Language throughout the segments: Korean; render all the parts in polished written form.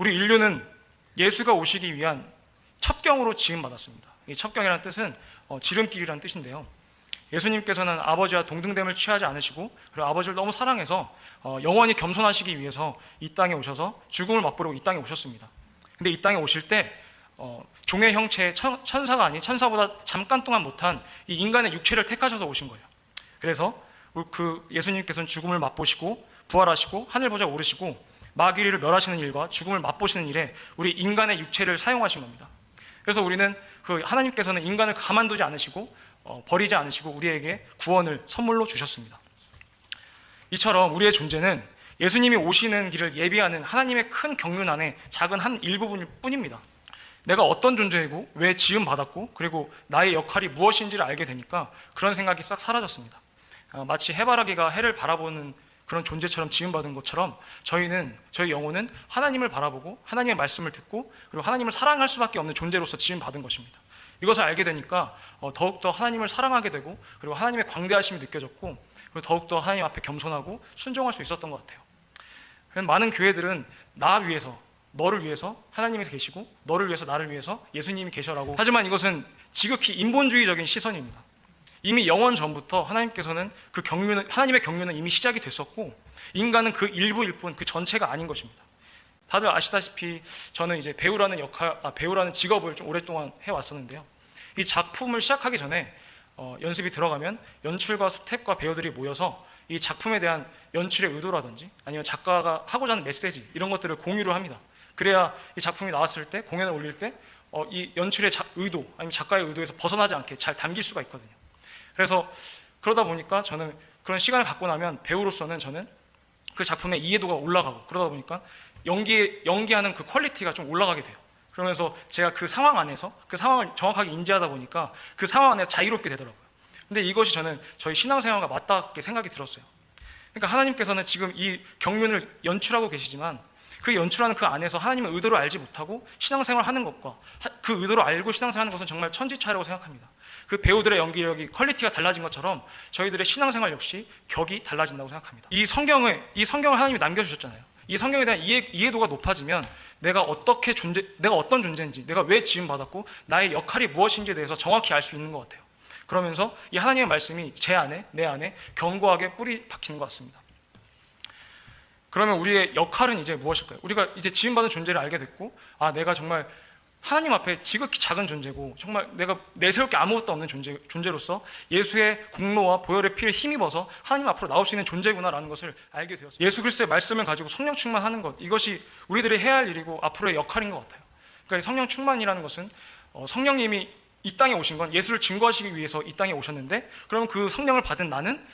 우리 인류는 예수가 오시기 위한 첩경으로 지음받았습니다. 이 첩경이라는 뜻은 지름길이라는 뜻인데요. 예수님께서는 아버지와 동등됨을 취하지 않으시고 그리고 아버지를 너무 사랑해서 영원히 겸손하시기 위해서 이 땅에 오셔서 죽음을 맛보려고 이 땅에 오셨습니다. 근데 이 땅에 오실 때 종의 형체의 천사가 아닌 천사보다 잠깐 동안 못한 이 인간의 육체를 택하셔서 오신 거예요. 그래서 그 예수님께서는 죽음을 맛보시고 부활하시고 하늘 보좌에 오르시고 마귀를 멸하시는 일과 죽음을 맛보시는 일에 우리 인간의 육체를 사용하신 겁니다. 그래서 우리는 그 하나님께서는 인간을 가만두지 않으시고 버리지 않으시고 우리에게 구원을 선물로 주셨습니다. 이처럼 우리의 존재는 예수님이 오시는 길을 예비하는 하나님의 큰 경륜 안에 작은 한 일부분일 뿐입니다. 내가 어떤 존재이고 왜 지음받았고 그리고 나의 역할이 무엇인지를 알게 되니까 그런 생각이 싹 사라졌습니다. 마치 해바라기가 해를 바라보는 그런 존재처럼 지음받은 것처럼 저희 영혼은 하나님을 바라보고 하나님의 말씀을 듣고 그리고 하나님을 사랑할 수밖에 없는 존재로서 지음받은 것입니다. 이것을 알게 되니까 더욱더 하나님을 사랑하게 되고 그리고 하나님의 광대하심이 느껴졌고 그리고 더욱더 하나님 앞에 겸손하고 순종할 수 있었던 것 같아요. 많은 교회들은 나 위해서 너를 위해서 하나님이 계시고 너를 위해서 나를 위해서 예수님이 계셔라고 하지만 이것은 지극히 인본주의적인 시선입니다. 이미 영원 전부터 하나님께서는 하나님의 경륜은 이미 시작이 됐었고 인간은 그 일부일 뿐 그 전체가 아닌 것입니다. 다들 아시다시피 저는 이제 배우라는 직업을 좀 오랫동안 해왔었는데요. 이 작품을 시작하기 전에 연습이 들어가면 연출과 스태프과 배우들이 모여서 이 작품에 대한 연출의 의도라든지 아니면 작가가 하고자 하는 메시지 이런 것들을 공유를 합니다. 그래야 이 작품이 나왔을 때 공연을 올릴 때 이 연출의 의도 아니면 작가의 의도에서 벗어나지 않게 잘 담길 수가 있거든요. 그래서 그러다 보니까 저는 그런 시간을 갖고 나면 배우로서는 저는 그 작품의 이해도가 올라가고 그러다 보니까 연기하는 그 퀄리티가 좀 올라가게 돼요. 그러면서 제가 그 상황 안에서 그 상황을 정확하게 인지하다 보니까 그 상황 안에서 자유롭게 되더라고요. 근데 이것이 저는 저희 신앙생활과 맞닿게 생각이 들었어요. 그러니까 하나님께서는 지금 이 경륜을 연출하고 계시지만 그 연출하는 그 안에서 하나님의 의도를 알지 못하고 신앙생활을 하는 것과 그 의도를 알고 신앙생활하는 것은 정말 천지차이라고 생각합니다. 그 배우들의 연기력이 퀄리티가 달라진 것처럼 저희들의 신앙생활 역시 격이 달라진다고 생각합니다. 이 성경을 하나님이 남겨주셨잖아요. 이 성경에 대한 이해도가 높아지면 내가 어떤 존재인지, 내가 왜 지음받았고 나의 역할이 무엇인지에 대해서 정확히 알 수 있는 것 같아요. 그러면서 이 하나님의 말씀이 내 안에 견고하게 뿌리 박히는 것 같습니다. 그러면 우리의 역할은 이제 무엇일까요? 우리가 이제 지음받은 존재를 알게 됐고 내가 정말 하나님 앞에 지극히 작은 존재고 정말 내가 내세울 게 아무것도 없는 존재로서 예수의 공로와 보혈의 피를 힘입어서 하나님 앞으로 나올 수 있는 존재구나라는 것을 알게 되었어요. 예수 그리스도의 말씀을 가지고 성령 충만하는 것, 이것이 우리들이 해야 할 일이고 앞으로의 역할인 것 같아요. 그러니까 성령 충만이라는 것은 성령님이 이 땅에 오신 건 예수를 증거하시기 위해서 이 땅에 오셨는데 그러면 그 성령을 받은 나는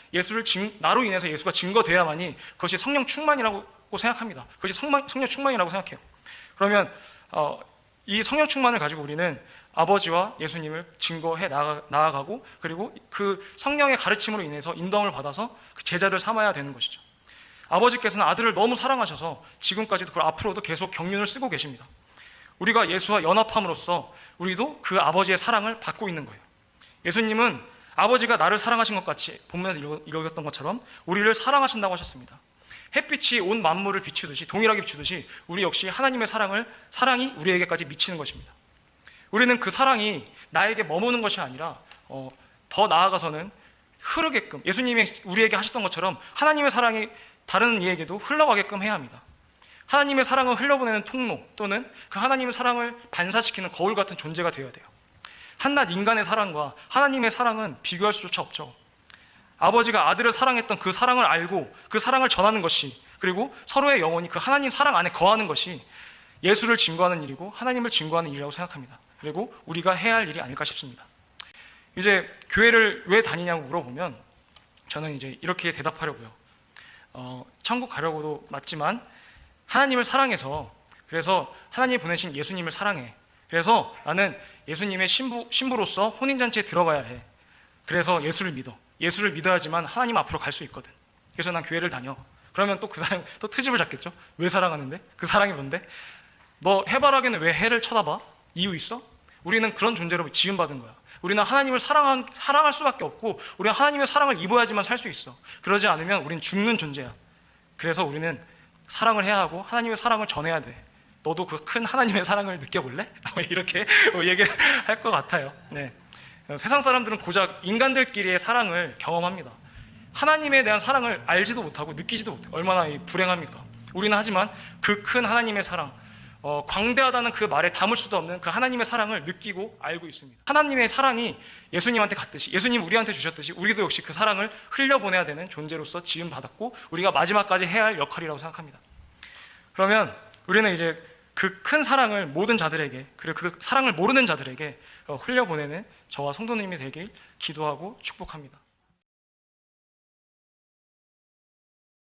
나로 인해서 예수가 증거되어야만이 그것이 성령 충만이라고 생각합니다. 그것이 성령 충만이라고 생각해요. 그러면 이 성령 충만을 가지고 우리는 아버지와 예수님을 증거해 나아가고 그리고 그 성령의 가르침으로 인해서 인도함을 받아서 그 제자를 삼아야 되는 것이죠. 아버지께서는 아들을 너무 사랑하셔서 지금까지도 그리고 앞으로도 계속 경륜을 쓰고 계십니다. 우리가 예수와 연합함으로써 우리도 그 아버지의 사랑을 받고 있는 거예요. 예수님은 아버지가 나를 사랑하신 것 같이 본문에서 읽었던 것처럼 우리를 사랑하신다고 하셨습니다. 햇빛이 온 만물을 비추듯이 동일하게 비추듯이 우리 역시 하나님의 사랑이 우리에게까지 미치는 것입니다. 우리는 그 사랑이 나에게 머무는 것이 아니라 더 나아가서는 흐르게끔 예수님이 우리에게 하셨던 것처럼 하나님의 사랑이 다른 이에게도 흘러가게끔 해야 합니다. 하나님의 사랑을 흘려보내는 통로 또는 그 하나님의 사랑을 반사시키는 거울 같은 존재가 되어야 돼요. 한낱 인간의 사랑과 하나님의 사랑은 비교할 수조차 없죠. 아버지가 아들을 사랑했던 그 사랑을 알고 그 사랑을 전하는 것이 그리고 서로의 영혼이 그 하나님 사랑 안에 거하는 것이 예수를 증거하는 일이고 하나님을 증거하는 일이라고 생각합니다. 그리고 우리가 해야 할 일이 아닐까 싶습니다. 이제 교회를 왜 다니냐고 물어보면 저는 이제 이렇게 대답하려고요. 천국 가려고도 맞지만 하나님을 사랑해서 그래서 하나님이 보내신 예수님을 사랑해. 그래서 나는 예수님의 신부로서 혼인잔치에 들어가야 해. 그래서 예수를 믿어. 예수를 믿어야지만 하나님 앞으로 갈 수 있거든. 그래서 난 교회를 다녀. 그러면 또 그 사람 또 트집을 잡겠죠. 왜 사랑하는데? 그 사랑이 뭔데? 너 해바라기는 왜 해를 쳐다봐? 이유 있어? 우리는 그런 존재로 지음받은 거야. 우리는 하나님을 사랑할 수밖에 없고 우리는 하나님의 사랑을 입어야지만 살 수 있어. 그러지 않으면 우리는 죽는 존재야. 그래서 우리는 사랑을 해야 하고 하나님의 사랑을 전해야 돼. 너도 그 큰 하나님의 사랑을 느껴볼래? 이렇게 얘기할 것 같아요. 네. 세상 사람들은 고작 인간들끼리의 사랑을 경험합니다. 하나님에 대한 사랑을 알지도 못하고 느끼지도 못해요. 얼마나 불행합니까? 우리는 하지만 그 큰 하나님의 사랑, 광대하다는 그 말에 담을 수도 없는 그 하나님의 사랑을 느끼고 알고 있습니다. 하나님의 사랑이 예수님한테 갔듯이, 예수님 우리한테 주셨듯이 우리도 역시 그 사랑을 흘려보내야 되는 존재로서 지음받았고 우리가 마지막까지 해야 할 역할이라고 생각합니다. 그러면 우리는 이제 그 큰 사랑을 모든 자들에게, 그리고 그 사랑을 모르는 자들에게 흘려보내는 저와 성도님이 되길 기도하고 축복합니다.